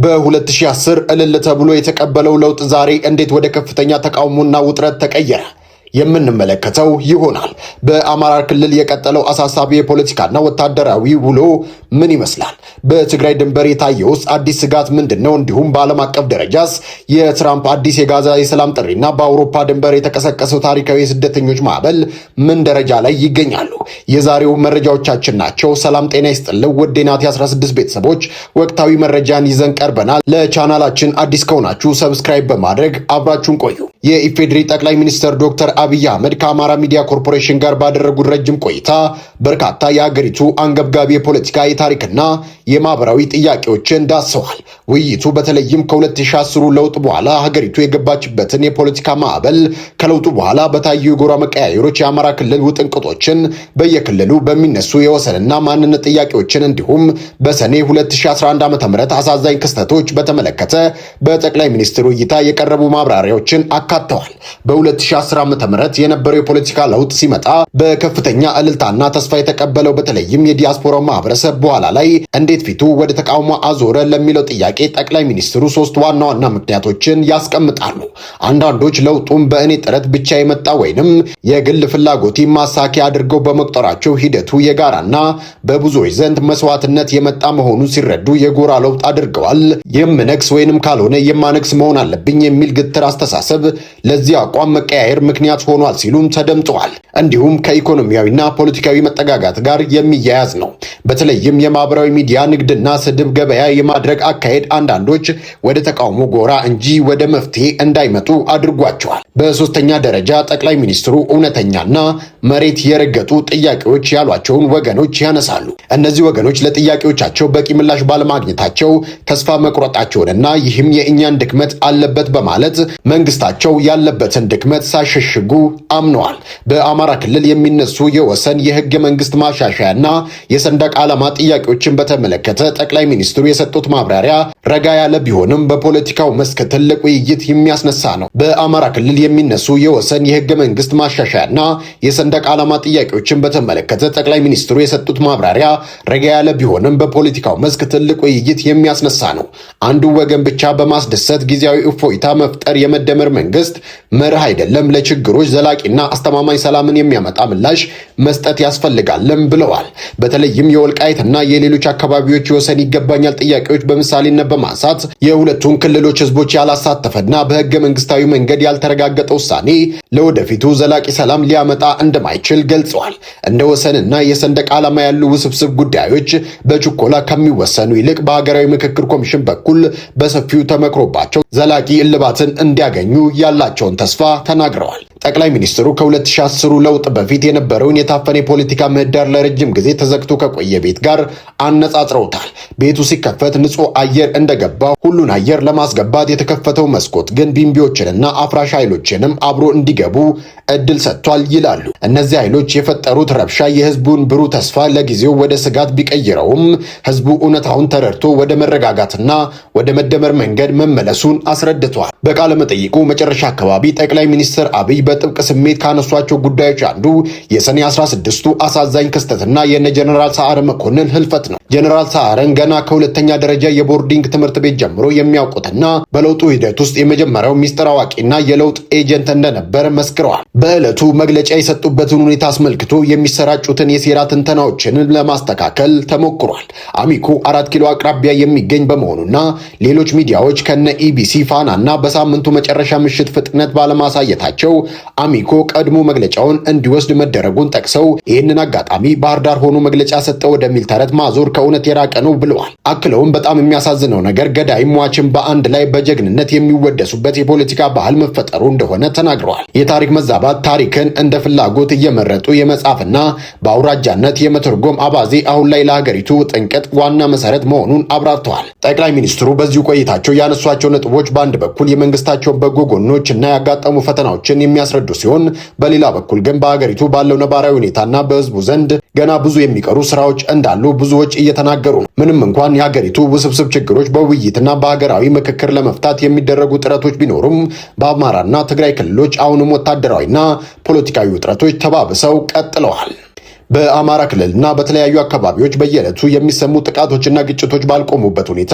በ2010 እልል ተብሎ የተቀበለው ለውጥ ዛሬ እንዴት ወደ ከፍተኛ ተቃውሞና ውጥረት ተቀየረ የምንመለከተው ይሆናል። በአማራ ክልል የቀጠለው አሳሳቢ የፖለቲካና ወታደራዊ ውሎ ምን ይመስላል? በትግራይ ድንበር የታየውስ አዲስ ስጋት ምንድነው? እንዲሁም በዓለም አቀፍ ደረጃስ የትራምፕ አዲስ የጋዛ የሰላም ጥሪና በአውሮፓ ድንበር የተቀሰቀሰው ታሪካዊ የስደተኞች ማዕበል ምን ደረጃ ላይ ይገኛሉ? የዛሬው መረጃዎቻችን ናቸው። ሰላም ጤና ይስጥልኝ ውድ የናቲ 16 ቤተሰቦች፣ ወቅታዊ መረጃን ይዘን ቀርበናል። ለቻናላችን አዲስ ከሆናችሁ ሰብስክራይብ በማድረግ አብራችሁን ቆዩ። የኢፌዴሪ ጠቅላይ ሚኒስትር ዶክተር አብይ አህመድ ከአማራ ሚዲያ ኮርፖሬሽን ጋር ባደረጉት ረጅም ቆይታ በርካታ የሀገሪቱ አንገብጋቢ የፖለቲካ የታሪክና የማህበራዊ ጥያቄዎችን ዳሰዋል። ውይይቱ በተለይም ከ2010 ለውጥ በኋላ ሀገሪቱ የገባችበትን የፖለቲካ ማዕበል፣ ከለውጡ በኋላ በታዩ የጎራ መቀያየሮች የአማራ ክልል ውጥንቅጦችን፣ በየክልሉ በሚነሱ የወሰንና ማንነት ጥያቄዎችን እንዲሁም በሰኔ 2011 ዓ.ም አሳዛኝ ክስተቶች በተመለከተ በጠቅላይ ሚኒስትሩ እይታ የቀረቡ ማብራሪያዎችን አካተዋል። በ2010 ዓ.ም የነበረው የፖለቲካ ለውጥ ሲመጣ በከፍተኛ እልልታና ተስፋ የተቀበለው በተለይም የዲያስፖራው ማህበረሰብ በኋላ ላይ እንዴት ፊቱ ወደ ተቃውሞ አዞረ ለሚለው ጥያቄ ጠቅላይ ሚኒስትሩ ሶስት ዋና ዋና ምክንያቶችን ያስቀምጣሉ። አንዳንዶች ለውጡን በእኔ ጥረት ብቻ የመጣ ወይንም የግል ፍላጎት ማሳኪያ አድርገው በመቁጠራቸው ሂደቱ የጋራና በብዙዎች ዘንድ መስዋዕትነት የመጣ መሆኑን ሲረዱ የጎራ ለውጥ አድርገዋል። የምነግስ ወይንም ካልሆነ የማነግስ መሆን አለብኝ የሚል ግትር አስተሳሰብ ለዚህ አቋም መቀያየር ምክንያት ሆኗል ሲሉም ተደምጠዋል። እንዲሁም ከኢኮኖሚያዊና ፖለቲካዊ መጠጋጋት ጋር የሚያያዝ ነው። በተለይም የማህበራዊ ሚዲያ ንግድና ስድብ ገበያ የማድረግ አካሄድ አንዳንዶች ወደ ተቃውሞ ጎራ እንጂ ወደ መፍትሄ እንዳይመጡ አድርጓቸዋል። በሶስተኛ ደረጃ ጠቅላይ ሚኒስትሩ እውነተኛና መሬት የረገጡ ጥያቄዎች ያሏቸውን ወገኖች ያነሳሉ። እነዚህ ወገኖች ለጥያቄዎቻቸው በቂ ምላሽ ባለማግኘታቸው ተስፋ መቁረጣቸውንና ይህም የእኛን ድክመት አለበት በማለት መንግስታቸው ያለበትን ድክመት ሳይሸሽጉ አምነዋል። በአማራ ክልል የሚነሱ የወሰን የህገ መንግስት ማሻሻያና የሰንደቅ ዓላማ ጥያቄዎችን በተመለከተ ጠቅላይ ሚኒስትሩ የሰጡት ማብራሪያ ረጋ ያለ ቢሆንም በፖለቲካው መስክ ትልቅ ውይይት የሚያስነሳ ነው። በአማራ ክልል የሚነሱ የወሰን የህገ መንግስት ማሻሻያና የሰንደቅ ዓላማ ጥያቄዎችን በተመለከተ ጠቅላይ ሚኒስትሩ የሰጡት ማብራሪያ ረጋ ያለ ቢሆንም በፖለቲካው መስክ ትልቅ ውይይት የሚያስነሳ ነው። አንዱ ወገን ብቻ በማስደሰት ጊዜያዊ እፎይታ መፍጠር የመደመር መንግስት መርህ አይደለም። ለችግሮች ዘላቂና አስተማማኝ ሰላምን የሚያመጣ ምላሽ መስጠት ያስፈልጋልም ብለዋል። በተለይም የወልቃይትና የሌሎች አካባቢዎች የወሰን ይገባኛል ጥያቄዎች በምሳሌነት በማንሳት የሁለቱን ክልሎች ህዝቦች ያላሳተፈና በህገ መንግስታዊ መንገድ ያልተረጋገጠ ውሳኔ ለወደፊቱ ዘላቂ ሰላም ሊያመጣ እንደማይችል ገልጸዋል። እንደ ወሰንና የሰንደቅ ዓላማ ያሉ ውስብስብ ጉዳዮች በችኮላ ከሚወሰኑ ይልቅ በሀገራዊ ምክክር ኮሚሽን በኩል በሰፊው ተመክሮባቸው ዘላቂ እልባትን እንዲያገኙ ያላቸውን ተስፋ ተናግረዋል። ጠቅላይ ሚኒስትሩ ከ2010 ለውጥ በፊት የነበረውን የታፈነ የፖለቲካ ምህዳር ለረጅም ጊዜ ተዘግቶ ከቆየ ቤት ጋር አነጻጽረውታል። ቤቱ ሲከፈት ንጹህ አየር እንደገባ ሁሉን አየር ለማስገባት የተከፈተው መስኮት ግን ቢምቢዎችንና አፍራሽ ኃይሎችንም አብሮ እንዲገቡ እድል ሰጥቷል ይላሉ። እነዚህ ኃይሎች የፈጠሩት ረብሻ የህዝቡን ብሩህ ተስፋ ለጊዜው ወደ ስጋት ቢቀይረውም ህዝቡ እውነታውን ተረድቶ ወደ መረጋጋትና ወደ መደመር መንገድ መመለሱን አስረድቷል። በቃለ መጠይቁ መጨረሻ አካባቢ ጠቅላይ ሚኒስትር አብይ በጥብቅ ስሜት ካነሷቸው ጉዳዮች አንዱ የሰኔ 16ቱ አሳዛኝ ክስተትና የነ ጀነራል ሰዓረ መኮንን ህልፈት ነው። ጀነራል ሰዓረን ገና ከሁለተኛ ደረጃ የቦርዲንግ ትምህርት ቤት ጀምሮ የሚያውቁትና በለውጡ ሂደት ውስጥ የመጀመሪያው ሚስጥር አዋቂና የለውጥ ኤጀንት እንደነበር መስክረዋል። በዕለቱ መግለጫ የሰጡበትን ሁኔታ አስመልክቶ የሚሰራጩትን የሴራ ትንተናዎችን ለማስተካከል ተሞክሯል። አሚኮ 4 ኪሎ አቅራቢያ የሚገኝ በመሆኑና ሌሎች ሚዲያዎች ከነ ኢቢሲ ፋናና በሳምንቱ መጨረሻ ምሽት ፍጥነት ባለማሳየታቸው አሚኮ ቀድሞ መግለጫውን እንዲወስድ መደረጉን ጠቅሰው ይህንን አጋጣሚ ባህር ዳር ሆኖ መግለጫ ሰጠው ወደሚል ተረት ማዞር ከእውነት የራቀ ነው ብለዋል። አክለውም በጣም የሚያሳዝነው ነገር ገዳይም ሟችም በአንድ ላይ በጀግንነት የሚወደሱበት የፖለቲካ ባህል መፈጠሩ እንደሆነ ተናግረዋል። የታሪክ መዛባት ታሪክን እንደ ፍላጎት እየመረጡ የመጻፍና በአውራጃነት የመተርጎም አባዜ አሁን ላይ ለሀገሪቱ ጥንቅጥ ዋና መሰረት መሆኑን አብራርተዋል። ጠቅላይ ሚኒስትሩ በዚሁ ቆይታቸው ያነሷቸው ነጥቦች በአንድ በኩል የመንግስታቸውን በጎ ጎኖች እና ያጋጠሙ ፈተናዎችን የሚያስረዱ ሲሆን በሌላ በኩል ግን በሀገሪቱ ባለው ነባራዊ ሁኔታና በህዝቡ ዘንድ ገና ብዙ የሚቀሩ ስራዎች እንዳሉ ብዙዎች እየተናገሩ ነው። ምንም እንኳን የሀገሪቱ ውስብስብ ችግሮች በውይይትና በሀገራዊ ምክክር ለመፍታት የሚደረጉ ጥረቶች ቢኖሩም በአማራና ትግራይ ክልሎች አሁንም ወታደራዊና ፖለቲካዊ ውጥረቶች ተባብሰው ቀጥለዋል። በአማራ ክልልና በተለያዩ አካባቢዎች በየዕለቱ የሚሰሙ ጥቃቶችና ግጭቶች ባልቆሙበት ሁኔታ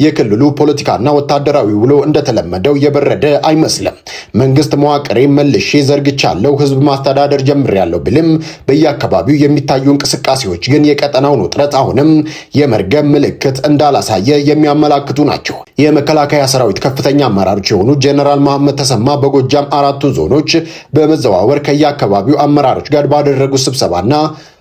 የክልሉ ፖለቲካና ወታደራዊ ውሎ እንደተለመደው የበረደ አይመስልም። መንግስት መዋቅሬ መልሼ ዘርግቻለሁ፣ ህዝብ ማስተዳደር ጀምሬያለሁ ቢልም በየአካባቢው የሚታዩ እንቅስቃሴዎች ግን የቀጠናውን ውጥረት አሁንም የመርገብ ምልክት እንዳላሳየ የሚያመላክቱ ናቸው። የመከላከያ ሰራዊት ከፍተኛ አመራሮች የሆኑ ጀነራል መሐመድ ተሰማ በጎጃም አራቱን ዞኖች በመዘዋወር ከየአካባቢው አመራሮች ጋር ባደረጉት ስብሰባና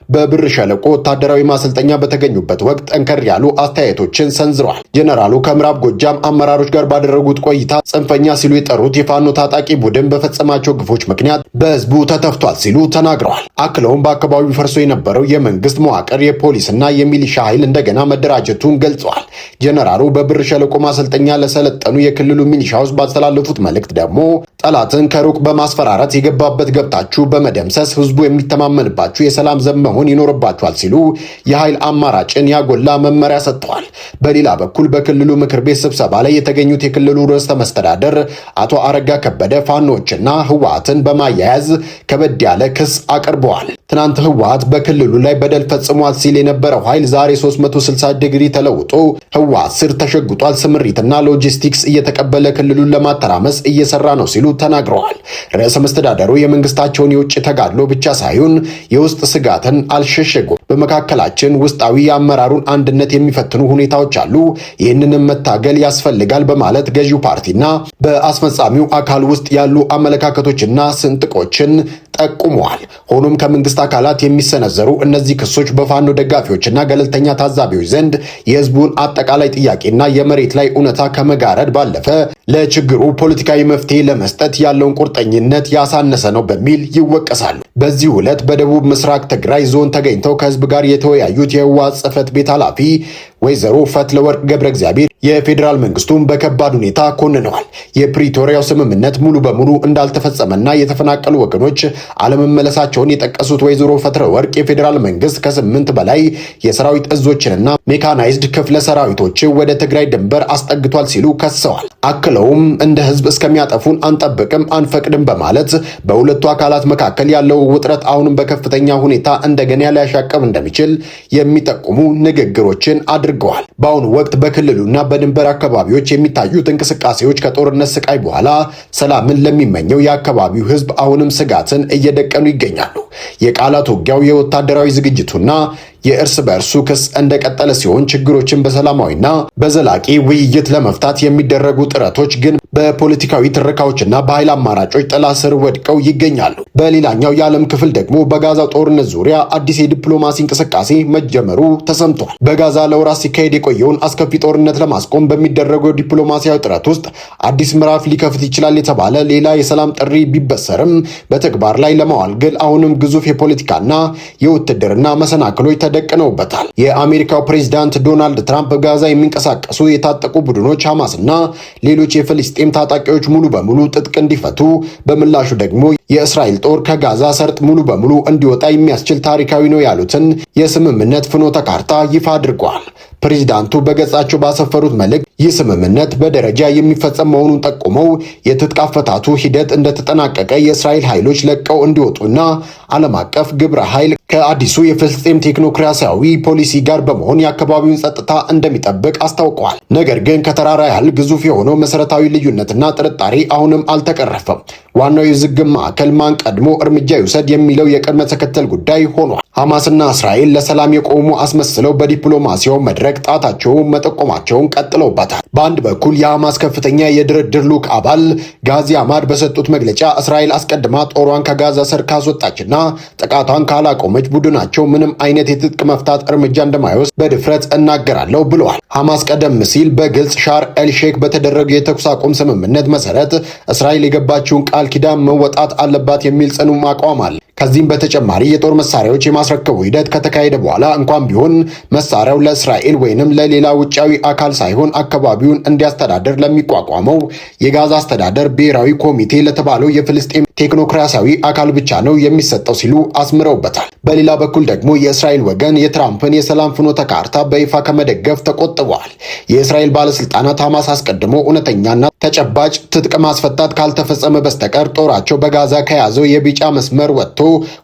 በብር ሸለቆ ወታደራዊ ማሰልጠኛ በተገኙበት ወቅት ጠንከር ያሉ አስተያየቶችን ሰንዝረዋል። ጀነራሉ ከምዕራብ ጎጃም አመራሮች ጋር ባደረጉት ቆይታ ጽንፈኛ ሲሉ የጠሩት የፋኖ ታጣቂ ቡድን በፈጸማቸው ግፎች ምክንያት በህዝቡ ተተፍቷል ሲሉ ተናግረዋል። አክለውም በአካባቢው ፈርሶ የነበረው የመንግስት መዋቅር የፖሊስና የሚሊሻ ኃይል እንደገና መደራጀቱን ገልጸዋል። ጀነራሉ በብር ሸለቆ ማሰልጠኛ ለሰለጠኑ የክልሉ ሚሊሻዎች ባስተላለፉት መልእክት ደግሞ ጠላትን ከሩቅ በማስፈራራት የገባበት ገብታችሁ በመደምሰስ ህዝቡ የሚተማመንባችሁ የሰላም ዘብ መሆን ይኖርባቸዋል ሲሉ የኃይል አማራጭን ያጎላ መመሪያ ሰጥተዋል። በሌላ በኩል በክልሉ ምክር ቤት ስብሰባ ላይ የተገኙት የክልሉ ርዕሰ መስተዳደር አቶ አረጋ ከበደ ፋኖችና ህወሓትን በማያያዝ ከበድ ያለ ክስ አቅርበዋል። ትናንት ህወሓት በክልሉ ላይ በደል ፈጽሟል ሲል የነበረው ኃይል ዛሬ 360 ዲግሪ ተለውጦ ህወሓት ስር ተሸጉጧል፣ ስምሪትና ሎጂስቲክስ እየተቀበለ ክልሉን ለማተራመስ እየሰራ ነው ሲሉ ተናግረዋል። ርዕሰ መስተዳደሩ የመንግስታቸውን የውጭ ተጋድሎ ብቻ ሳይሆን የውስጥ ስጋትን አልሸሸጉም። በመካከላችን ውስጣዊ የአመራሩን አንድነት የሚፈትኑ ሁኔታዎች አሉ፣ ይህንንም መታገል ያስፈልጋል በማለት ገዢው ፓርቲና በአስፈጻሚው አካል ውስጥ ያሉ አመለካከቶችና ስንጥቆችን ጠቁመዋል። ሆኖም ከመንግስት አካላት የሚሰነዘሩ እነዚህ ክሶች በፋኖ ደጋፊዎችና ገለልተኛ ታዛቢዎች ዘንድ የህዝቡን አጠቃላይ ጥያቄና የመሬት ላይ እውነታ ከመጋረድ ባለፈ ለችግሩ ፖለቲካዊ መፍትሄ ለመስጠት ያለውን ቁርጠኝነት ያሳነሰ ነው በሚል ይወቀሳሉ። በዚህ ዕለት በደቡብ ምስራቅ ትግራይ ዞን ተገኝተው ከህዝብ ጋር የተወያዩት የህወሓት ጽሕፈት ቤት ኃላፊ ወይዘሮ ፈትለወርቅ ገብረ እግዚአብሔር የፌዴራል መንግስቱን በከባድ ሁኔታ ኮንነዋል። የፕሪቶሪያው ስምምነት ሙሉ በሙሉ እንዳልተፈጸመና የተፈናቀሉ ወገኖች አለመመለሳቸውን የጠቀሱት ወይዘሮ ፈትለወርቅ የፌዴራል መንግስት ከ8 በላይ የሰራዊት እዞችንና ሜካናይዝድ ክፍለ ሰራዊቶችን ወደ ትግራይ ድንበር አስጠግቷል ሲሉ ከሰዋል። አክለውም እንደ ህዝብ እስከሚያጠፉን አንጠብቅም አንፈቅድም በማለት በሁለቱ አካላት መካከል ያለው ውጥረት አሁንም በከፍተኛ ሁኔታ እንደገና ሊያሻቀብ እንደሚችል የሚጠቁሙ ንግግሮችን አድርገዋል። በአሁኑ ወቅት በክልሉና በድንበር አካባቢዎች የሚታዩት እንቅስቃሴዎች ከጦርነት ስቃይ በኋላ ሰላምን ለሚመኘው የአካባቢው ህዝብ አሁንም ስጋትን እየደቀኑ ይገኛሉ። የቃላት ውጊያው፣ የወታደራዊ ዝግጅቱና የእርስ በእርሱ ክስ እንደቀጠለ ሲሆን ችግሮችን በሰላማዊና በዘላቂ ውይይት ለመፍታት የሚደረጉ ጥረቶች ግን በፖለቲካዊ ትርካዎችና በኃይል አማራጮች ጥላ ስር ወድቀው ይገኛሉ። በሌላኛው የዓለም ክፍል ደግሞ በጋዛው ጦርነት ዙሪያ አዲስ የዲፕሎማሲ እንቅስቃሴ መጀመሩ ተሰምቷል። በጋዛ ለወራት ሲካሄድ የቆየውን አስከፊ ጦርነት ለማስቆም በሚደረገው ዲፕሎማሲያዊ ጥረት ውስጥ አዲስ ምዕራፍ ሊከፍት ይችላል የተባለ ሌላ የሰላም ጥሪ ቢበሰርም በተግባር ላይ ለማዋል ግን አሁንም ግዙፍ የፖለቲካና የውትድርና መሰናክሎች ተደቅነውበታል። የአሜሪካው ፕሬዝዳንት ዶናልድ ትራምፕ በጋዛ የሚንቀሳቀሱ የታጠቁ ቡድኖች ሐማስና ሌሎች የፍልስጤም ታጣቂዎች ሙሉ በሙሉ ትጥቅ እንዲፈቱ፣ በምላሹ ደግሞ የእስራኤል ጦር ከጋዛ ሰርጥ ሙሉ በሙሉ እንዲወጣ የሚያስችል ታሪካዊ ነው ያሉትን የስምምነት ፍኖተ ካርታ ይፋ አድርገዋል። ፕሬዝዳንቱ በገጻቸው ባሰፈሩት መልእክት ይህ ስምምነት በደረጃ የሚፈጸም መሆኑን ጠቁመው የትጥቅ አፈታቱ ሂደት እንደተጠናቀቀ የእስራኤል ኃይሎች ለቀው እንዲወጡና ዓለም አቀፍ ግብረ ኃይል ከአዲሱ የፍልስጤም ቴክኖክራሲያዊ ፖሊሲ ጋር በመሆን የአካባቢውን ጸጥታ እንደሚጠብቅ አስታውቀዋል። ነገር ግን ከተራራ ያህል ግዙፍ የሆነው መሰረታዊ ልዩነትና ጥርጣሬ አሁንም አልተቀረፈም። ዋናው የዝግም ማዕከል ማን ቀድሞ እርምጃ ይውሰድ የሚለው የቅድመ ተከተል ጉዳይ ሆኗል። ሐማስና እስራኤል ለሰላም የቆሙ አስመስለው በዲፕሎማሲያው መድረክ ጣታቸውን መጠቆማቸውን ቀጥለውበታል። በአንድ በኩል የሐማስ ከፍተኛ የድርድር ልዑክ አባል ጋዚ አማድ በሰጡት መግለጫ እስራኤል አስቀድማ ጦሯን ከጋዛ ሰርክ ካስወጣችና ጥቃቷን ካላቆመች ቡድናቸው ምንም አይነት የትጥቅ መፍታት እርምጃ እንደማይወስድ በድፍረት እናገራለሁ ብለዋል። ሐማስ ቀደም ሲል በግልጽ ሻርም ኤል-ሼክ በተደረገው የተኩስ አቁም ስምምነት መሰረት እስራኤል የገባችውን ቃል ኪዳን መወጣት አለባት የሚል ጽኑ አቋም አለ። ከዚህም በተጨማሪ የጦር መሳሪያዎች የማስረከቡ ሂደት ከተካሄደ በኋላ እንኳን ቢሆን መሳሪያው ለእስራኤል ወይንም ለሌላ ውጫዊ አካል ሳይሆን አካባቢውን እንዲያስተዳደር ለሚቋቋመው የጋዛ አስተዳደር ብሔራዊ ኮሚቴ ለተባለው የፍልስጤም ቴክኖክራሲያዊ አካል ብቻ ነው የሚሰጠው ሲሉ አስምረውበታል። በሌላ በኩል ደግሞ የእስራኤል ወገን የትራምፕን የሰላም ፍኖተ ካርታ በይፋ ከመደገፍ ተቆጥበዋል። የእስራኤል ባለስልጣናት ሐማስ አስቀድሞ እውነተኛና ተጨባጭ ትጥቅ ማስፈታት ካልተፈጸመ በስተቀር ጦራቸው በጋዛ ከያዘው የቢጫ መስመር ወጥቶ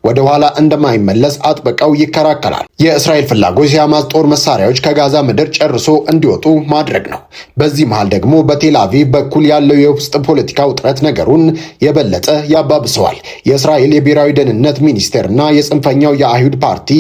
ወደ ኋላ እንደማይመለስ አጥብቀው ይከራከራል። የእስራኤል ፍላጎት የሐማስ ጦር መሳሪያዎች ከጋዛ ምድር ጨርሶ እንዲወጡ ማድረግ ነው። በዚህ መሃል ደግሞ በቴል አቪቭ በኩል ያለው የውስጥ ፖለቲካ ውጥረት ነገሩን የበለጠ ያባብሰዋል። የእስራኤል የብሔራዊ ደህንነት ሚኒስቴርና የጽንፈኛው የአይሁድ ፓርቲ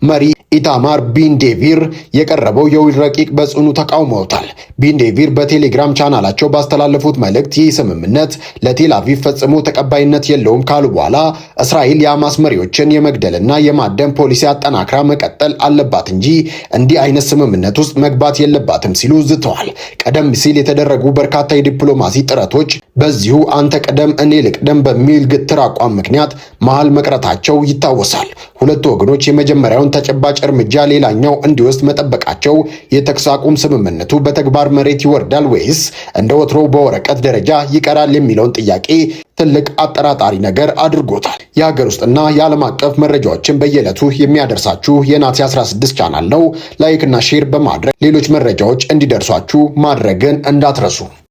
መሪ ኢታማር ቢንዴቪር የቀረበው የውል ረቂቅ በጽኑ ተቃውመውታል። ቢንዴቪር በቴሌግራም ቻናላቸው ባስተላለፉት መልእክት ይህ ስምምነት ለቴል አቪቭ ፈጽሞ ተቀባይነት የለውም ካሉ በኋላ እስራኤል የሐማስ መሪዎችን የመግደልና የማደን ፖሊሲ አጠናክራ መቀጠል አለባት እንጂ እንዲህ አይነት ስምምነት ውስጥ መግባት የለባትም ሲሉ ዝተዋል። ቀደም ሲል የተደረጉ በርካታ የዲፕሎማሲ ጥረቶች በዚሁ አንተ ቀደም እኔ ልቅደም በሚል ግትር አቋም ምክንያት መሃል መቅረታቸው ይታወሳል። ሁለቱ ወገኖች የመጀመሪያውን ተጨባጭ እርምጃ ሌላኛው እንዲወስድ መጠበቃቸው የተኩስ አቁም ስምምነቱ በተግባር መሬት ይወርዳል ወይስ እንደ ወትሮው በወረቀት ደረጃ ይቀራል የሚለውን ጥያቄ ትልቅ አጠራጣሪ ነገር አድርጎታል። የሀገር ውስጥና የዓለም አቀፍ መረጃዎችን በየዕለቱ የሚያደርሳችሁ የናቲ 16 ቻናል ነው። ላይክ እና ሼር በማድረግ ሌሎች መረጃዎች እንዲደርሷችሁ ማድረግን እንዳትረሱ።